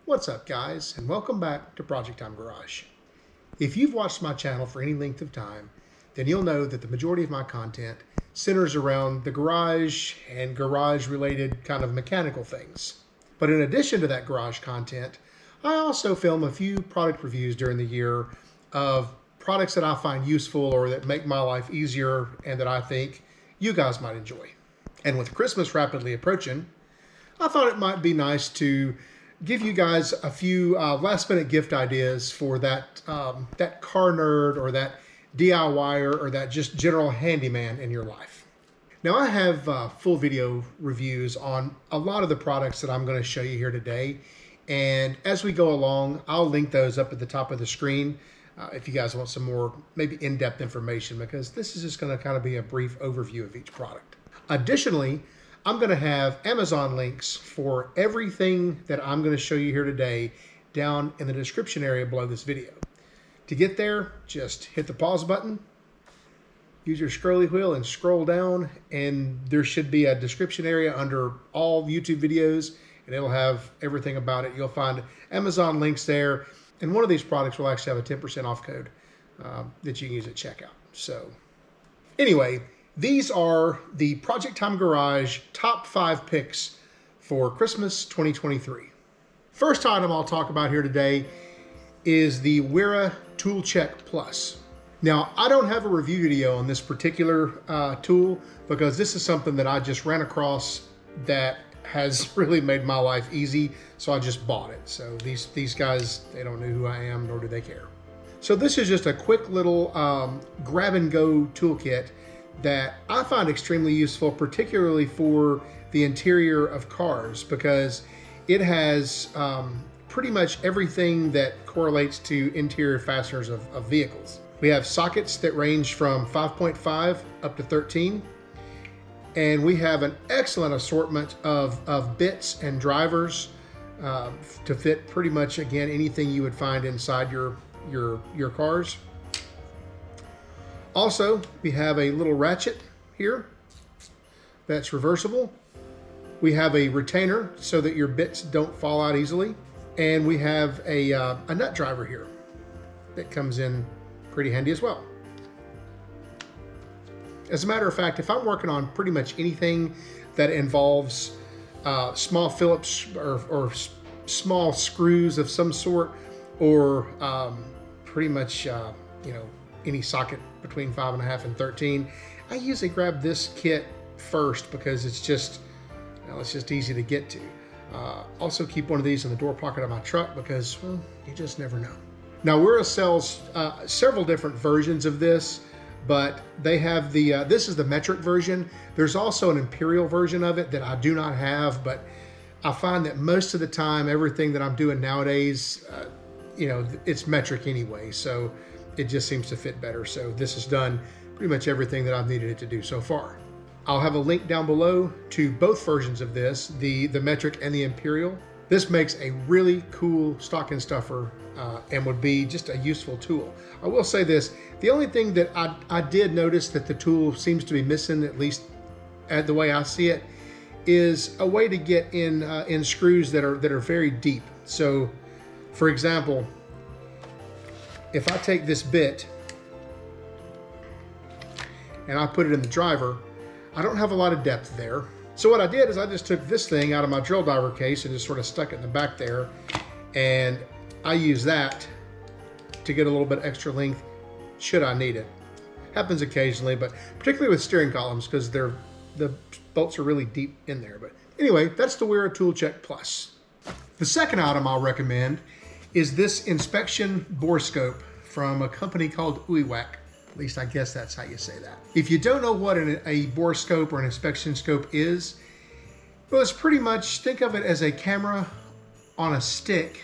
What's up guys, and welcome back to Project Time Garage. If you've watched my channel for any length of time, then you'll know that the majority of my content centers around the garage and garage related kind of mechanical things. But in addition to that garage content, I also film a few product reviews during the year of products that I find useful or that make my life easier and that I think you guys might enjoy. And with Christmas rapidly approaching, I thought it might be nice to give you guys a few last minute gift ideas for that car nerd or that DIYer or that just general handyman in your life. Now I have full video reviews on a lot of the products that I'm going to show you here today, and as we go along I'll link those up at the top of the screen if you guys want some more maybe in-depth information, because this is just going to kind of be a brief overview of each product. Additionally, I'm going to have Amazon links for everything that I'm going to show you here today down in the description area below this video. To get there, just hit the pause button, use your scrolly wheel and scroll down, and there should be a description area under all YouTube videos, and it'll have everything about it. You'll find Amazon links there, and one of these products will actually have a 10% off code that you can use at checkout. So anyway, these are the Project Time Garage top 5 picks for Christmas 2023. First item I'll talk about here today is the Wera Tool Check Plus. Now, I don't have a review video on this particular tool because this is something that I just ran across that has really made my life easy, so I just bought it. So these guys, they don't know who I am, nor do they care. So this is just a quick little grab and go toolkit that I find extremely useful, particularly for the interior of cars, because it has pretty much everything that correlates to interior fasteners of vehicles. We have sockets that range from 5.5 up to 13, and we have an excellent assortment of bits and drivers to fit pretty much, again, anything you would find inside your cars. Also, we have a little ratchet here that's reversible. We have a retainer so that your bits don't fall out easily. And we have a nut driver here that comes in pretty handy as well. As a matter of fact, if I'm working on pretty much anything that involves small Phillips or small screws of some sort, or pretty much any socket between 5.5 and 13, I usually grab this kit first because it's just easy to get to. Also keep one of these in the door pocket of my truck because, well, you just never know. Now, Wera sells several different versions of this, but they have this is the metric version. There's also an imperial version of it that I do not have, but I find that most of the time, everything that I'm doing nowadays, it's metric anyway, so it just seems to fit better. So this has done pretty much everything that I've needed it to do so far. I'll have a link down below to both versions of this, the metric and the imperial. This makes a really cool stocking stuffer and would be just a useful tool. I will say this, the only thing that I did notice that the tool seems to be missing, at least the way I see it, is a way to get in screws that are very deep. So for example, if I take this bit and I put it in the driver, I don't have a lot of depth there. So what I did is I just took this thing out of my drill driver case and just sort of stuck it in the back there, and I use that to get a little bit extra length should I need it. Happens occasionally, but particularly with steering columns because the bolts are really deep in there. But anyway, that's the Wera Tool Check Plus. The second item I'll recommend is this inspection borescope from a company called Uiwak. At least I guess that's how you say that. If you don't know what a borescope or an inspection scope is, well, it's pretty much, think of it as a camera on a stick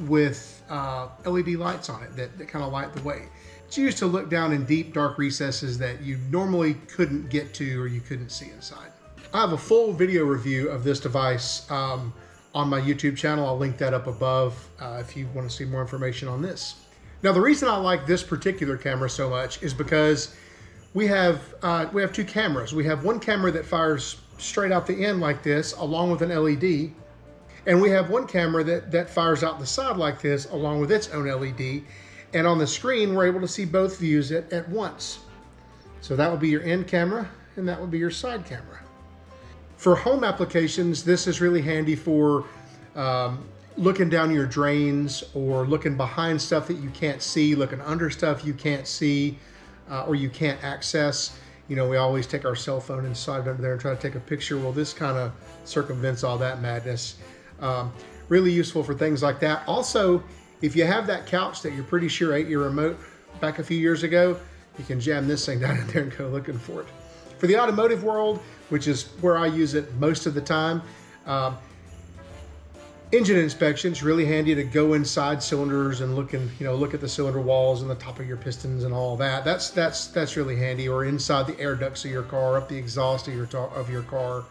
with LED lights on it that kind of light the way. It's used to look down in deep, dark recesses that you normally couldn't get to or you couldn't see inside. I have a full video review of this device on my YouTube channel. I'll link that up above if you want to see more information on this. Now, the reason I like this particular camera so much is because we have 2 cameras. We have one camera that fires straight out the end like this, along with an LED, And we have one camera that fires out the side like this along with its own LED. And on the screen, we're able to see both views at once. So that would be your end camera and that would be your side camera. For home applications, this is really handy for looking down your drains or looking behind stuff that you can't see, looking under stuff you can't see or you can't access. You know, we always take our cell phone and slide it under there and try to take a picture. Well, this kind of circumvents all that madness. Really useful for things like that. Also, if you have that couch that you're pretty sure ate your remote back a few years ago, you can jam this thing down in there and go looking for it. For the automotive world, which is where I use it most of the time, engine inspections, really handy to go inside cylinders and look at the cylinder walls and the top of your pistons and all that. That's really handy. Or inside the air ducts of your car, up the exhaust of your car,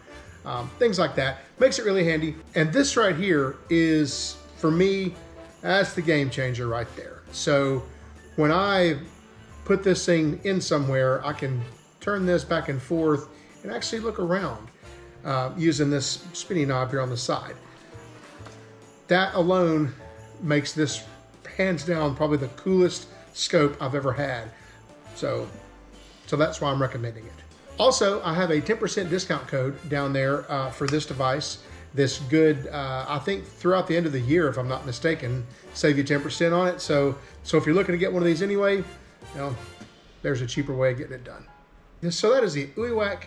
things like that. Makes it really handy. And this right here is, for me, that's the game changer right there. So when I put this thing in somewhere, I can turn this back and forth and actually look around using this spinning knob here on the side. That alone makes this hands down probably the coolest scope I've ever had. So that's why I'm recommending it. Also, I have a 10% discount code down there for this device. This good, I think throughout the end of the year, if I'm not mistaken, save you 10% on it. So if you're looking to get one of these anyway, there's a cheaper way of getting it done. So that is the UIWAC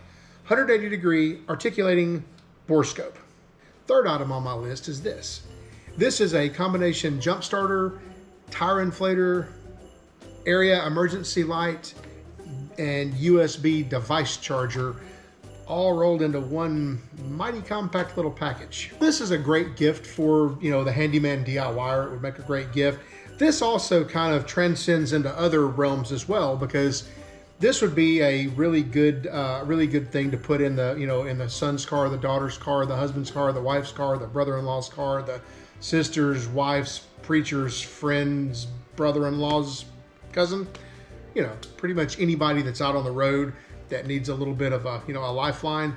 180-degree articulating borescope. Third item on my list is this. This is a combination jump starter, tire inflator, area emergency light, and USB device charger, all rolled into one mighty compact little package. This is a great gift for, the handyman DIYer. It would make a great gift. This also kind of transcends into other realms as well, because this would be a really good thing to put in the son's car, the daughter's car, the husband's car, the wife's car, the brother-in-law's car, the sister's, wife's, preacher's, friend's, brother-in-law's cousin. Pretty much anybody that's out on the road that needs a little bit of a lifeline.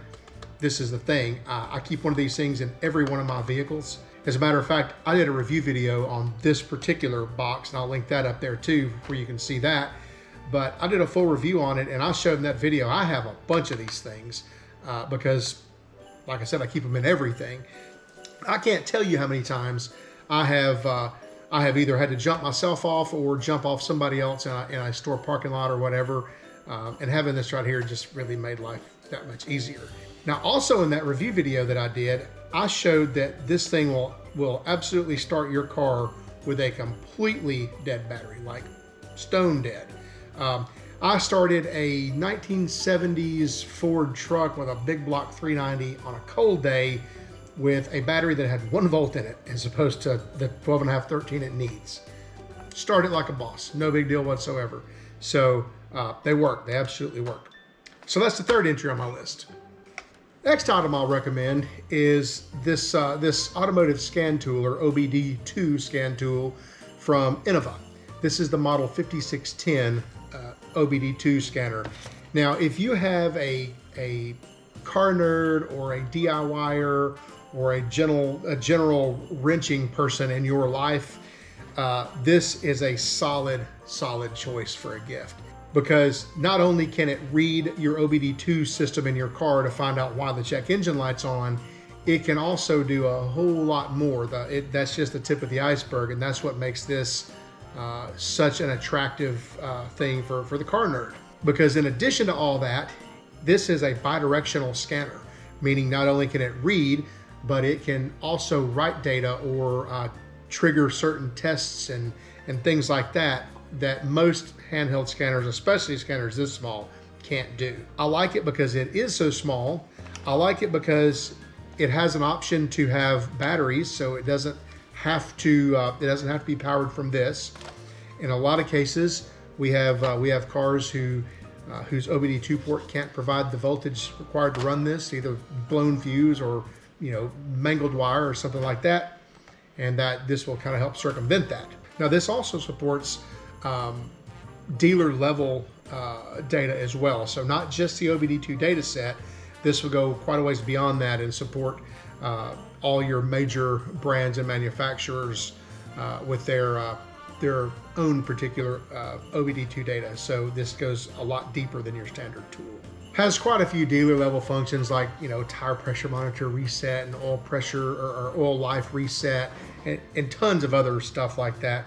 This is the thing. I keep one of these things in every one of my vehicles. As a matter of fact, I did a review video on this particular box, and I'll link that up there too, where you can see that. But I did a full review on it, and I showed in that video I have a bunch of these things because, like I said, I keep them in everything. I can't tell you how many times I have either had to jump myself off or jump off somebody else in a store parking lot or whatever. And having this right here just really made life that much easier. Now, also in that review video that I did, I showed that this thing will absolutely start your car with a completely dead battery, like stone dead. I started a 1970s Ford truck with a big block 390 on a cold day with a battery that had 1 volt in it as opposed to the 12.5, 13 it needs. Started like a boss, no big deal whatsoever. So they work, they absolutely work. So that's the third entry on my list. Next item I'll recommend is this automotive scan tool, or OBD2 scan tool from Innova. This is the model 5610 OBD2 scanner. Now, if you have a car nerd or a DIYer or a general wrenching person in your life, this is a solid choice for a gift. Because not only can it read your OBD2 system in your car to find out why the check engine light's on, it can also do a whole lot more. That's just the tip of the iceberg, and that's what makes this such an attractive thing for the car nerd. Because in addition to all that, this is a bidirectional scanner, meaning not only can it read, but it can also write data or trigger certain tests and things like that most handheld scanners, especially scanners this small, can't do. I like it because it is so small. I like it because it has an option to have batteries, so it doesn't have to be powered from this. In a lot of cases, we have cars whose OBD2 port can't provide the voltage required to run this, either blown fuse or mangled wire or something like that, and that this will kind of help circumvent that. Now, this also supports dealer level data as well. So not just the OBD2 data set, this will go quite a ways beyond that and support all your major brands and manufacturers with their own particular OBD2 data. So this goes a lot deeper than your standard tool. Has quite a few dealer level functions like, tire pressure monitor reset and oil pressure or oil life reset and tons of other stuff like that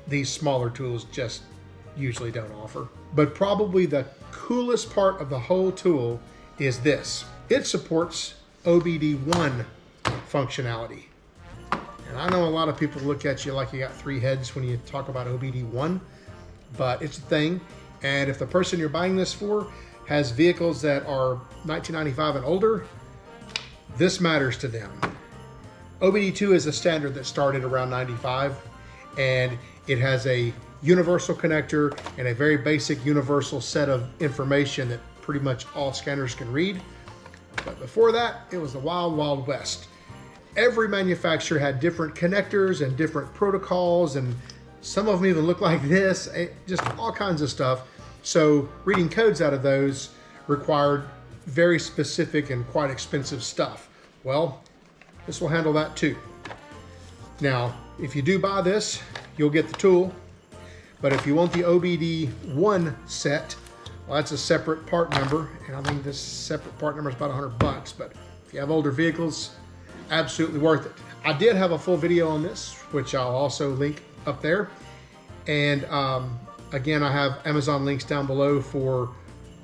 these smaller tools just usually don't offer. But probably the coolest part of the whole tool is this. It supports OBD1 functionality. And I know a lot of people look at you like you got 3 heads when you talk about OBD1, but it's a thing. And if the person you're buying this for has vehicles that are 1995 and older, this matters to them. OBD2 is a standard that started around 95, and it has a universal connector and a very basic universal set of information that pretty much all scanners can read. But before that, it was the wild, wild west. Every manufacturer had different connectors and different protocols, and some of them even look like this, just all kinds of stuff. So reading codes out of those required very specific and quite expensive stuff. Well, this will handle that too. Now, if you do buy this, you'll get the tool. But if you want the OBD1 set, well, that's a separate part number. And I think this separate part number is about $100. But if you have older vehicles, absolutely worth it. I did have a full video on this, which I'll also link up there. And again, I have Amazon links down below for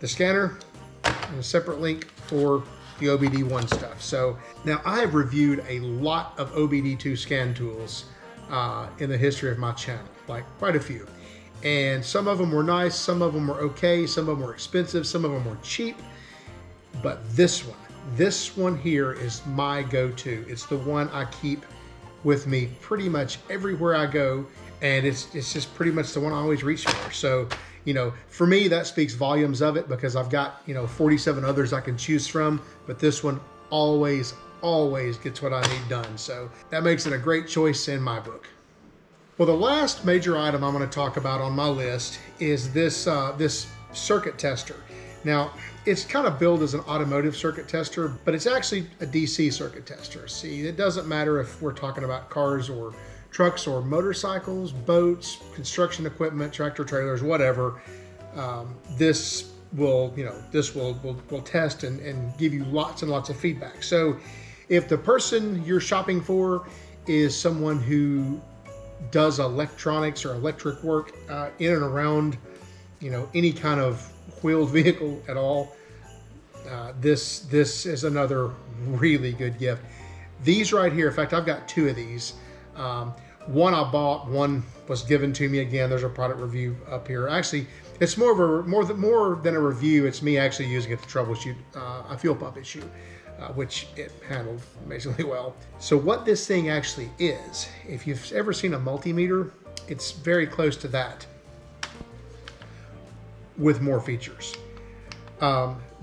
the scanner and a separate link for the OBD1 stuff. So now I have reviewed a lot of OBD2 scan tools in the history of my channel, like quite a few. And some of them were nice, some of them were okay, some of them were expensive, some of them were cheap. But this one here is my go-to. It's the one I keep with me pretty much everywhere I go. And it's just pretty much the one I always reach for. So, for me, that speaks volumes of it because I've got, 47 others I can choose from, but this one always gets what I need done. So that makes it a great choice in my book. Well, the last major item I'm going to talk about on my list is this circuit tester. Now, it's kind of billed as an automotive circuit tester, but it's actually a DC circuit tester. See, it doesn't matter if we're talking about cars or trucks or motorcycles, boats, construction equipment, tractor trailers, whatever. This will test and give you lots and lots of feedback. So if the person you're shopping for is someone who does electronics or electric work in and around, any kind of wheeled vehicle at all, this is another really good gift. These right here, in fact, I've got 2 of these. One I bought, one was given to me. Again, there's a product review up here. Actually, it's more than a review. It's me actually using it to troubleshoot a fuel pump issue, which it handled amazingly well. So what this thing actually is, if you've ever seen a multimeter, it's very close to that with more features.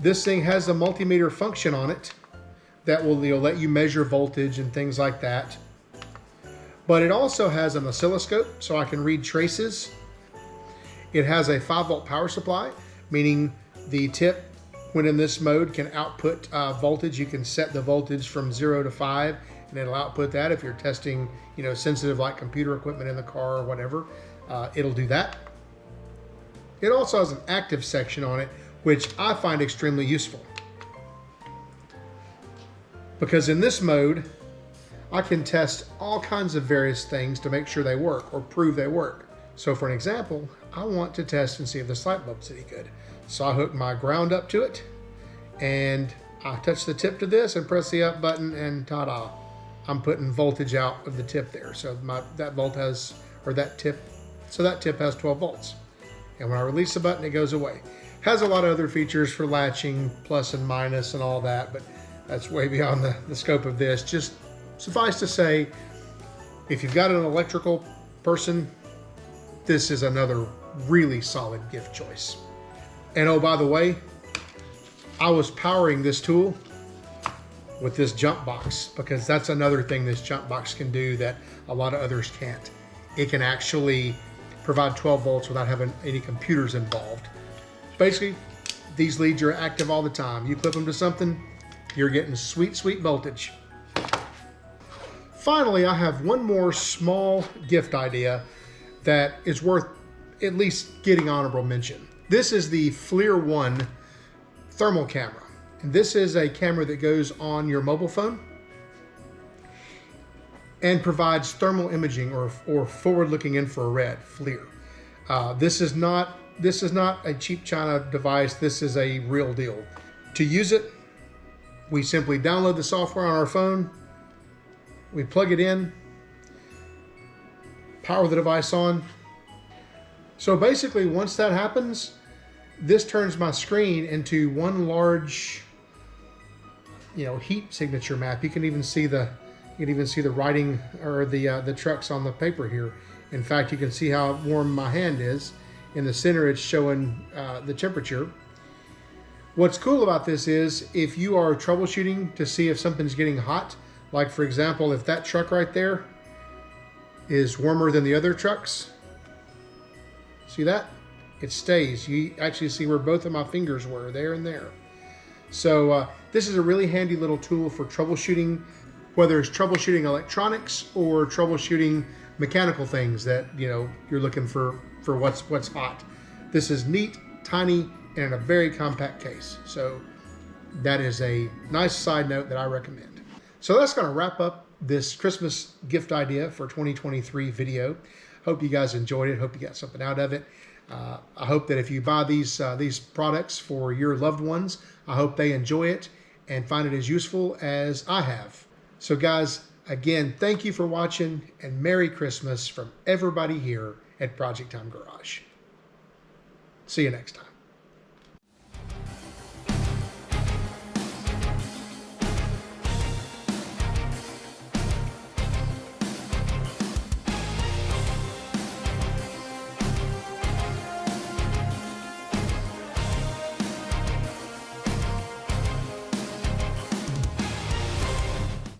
This thing has a multimeter function on it that will let you measure voltage and things like that. But it also has an oscilloscope, so I can read traces. It has a 5-volt power supply, meaning the tip, when in this mode, can output voltage. You can set the voltage from 0 to 5, and it'll output that. If you're testing, sensitive like computer equipment in the car or whatever, it'll do that. It also has an active section on it, which I find extremely useful. Because in this mode, I can test all kinds of various things to make sure they work or prove they work. So for an example, I want to test and see if this light bulb's any good. So I hook my ground up to it and I touch the tip to this and press the up button and ta-da, I'm putting voltage out of the tip there. So that tip has 12 volts. And when I release the button, it goes away. Has a lot of other features for latching, plus and minus and all that, but that's way beyond the scope of this. Just suffice to say, if you've got an electrical person, this is another really solid gift choice. And oh, by the way, I was powering this tool with this jump box because that's another thing this jump box can do that a lot of others can't. It can actually provide 12 volts without having any computers involved. Basically, these leads are active all the time. You clip them to something, you're getting sweet, sweet voltage. Finally, I have one more small gift idea that is worth at least getting honorable mention. This is the FLIR 1 thermal camera. And this is a camera that goes on your mobile phone and provides thermal imaging or forward-looking infrared, FLIR. This is not a cheap China device. This is a real deal. To use it, we simply download the software on our phone, we plug it in, power the device on. So basically, once that happens, this turns my screen into one large, heat signature map. You can even see the writing or the trucks on the paper here. In fact, you can see how warm my hand is. In the center, it's showing the temperature. What's cool about this is if you are troubleshooting to see if something's getting hot, like for example, if that truck right there is warmer than the other trucks, see that? It stays. You actually see where both of my fingers were, there and there. So this is a really handy little tool for troubleshooting, whether it's troubleshooting electronics or troubleshooting mechanical things that you're looking for what's hot. This is neat, tiny, and in a very compact case. So that is a nice side note that I recommend. So that's going to wrap up this Christmas gift idea for 2023 video. Hope you guys enjoyed it. Hope you got something out of it. I hope that if you buy these products for your loved ones, I hope they enjoy it and find it as useful as I have. So guys, again, thank you for watching and Merry Christmas from everybody here at Project Time Garage. See you next time.